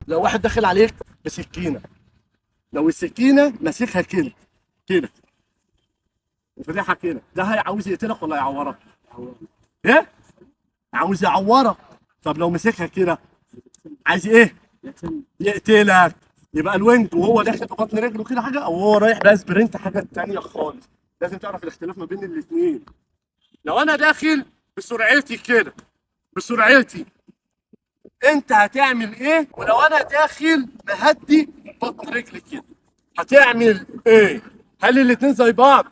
لو واحد داخل عليك بسكينه، لو السكينه ماسكها كده كده وفاتحها كده، ده عاوز يقتلك ولا يعورك؟ ايه؟ عاوز يعورك. طب لو مسكها كده عايز ايه؟ يقتلك. يبقى الوينج وهو داخل ببطن رجله كده حاجه، او هو رايح بقى سبرنت حاجه تانيه خالص. لازم تعرف الاختلاف ما بين الاثنين. لو انا داخل بسرعتي كده، بسرعتي، انت هتعمل ايه؟ ولو انا داخل مهدي بطن رجلي كده هتعمل ايه؟ هل الاثنين زي بعض؟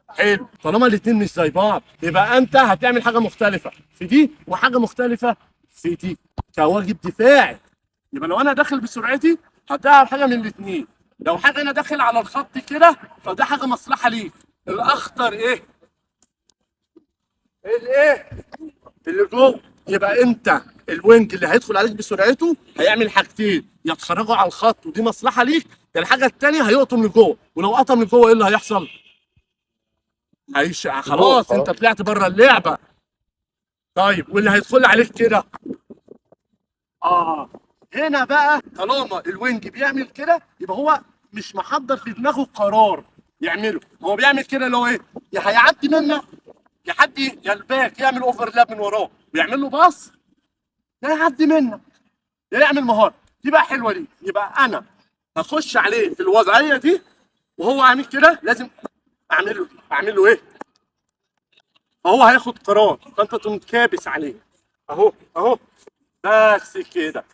حلو. طالما الاثنين مش زي بعض يبقى انت هتعمل حاجه مختلفه في دي وحاجه مختلفه في دي كواجب دفاعي. يبقى لو انا داخل بسرعتي هتعمل حاجه من الاثنين. لو حاجه انا داخل على الخط كده فده حاجه مصلحه ليك. الاخطر ايه؟ الايه؟ اللي جوه. يبقى انت الوينج اللي هيدخل عليك بسرعته هيعمل حاجتين، يا تخرجه على الخط ودي مصلحه ليك، يا الحاجه الثانيه هيقطم لجوه، ولو قطم لجوه ايه اللي هيحصل؟ خلاص انت طلعت بره اللعبه. طيب واللي هيدخل عليك كده هنا بقى طالما الوينج بيعمل كده يبقى هو مش محضر في دماغه قرار يعمله. هو بيعمل كده اللي هو ايه؟ يا هيعدي منك، يا حد يا الباك يعمل اوفرلاب من وراه ويعمل له باص، يا يعدي منك، يا يعمل مهاره. دي بقى حلوه دي. يبقى انا هخش عليه في الوضعيه دي وهو عامل كده لازم اعمل له ايه؟ فهو هياخد قرار فانت تقوم كابس عليه. اهو اهو بس كده.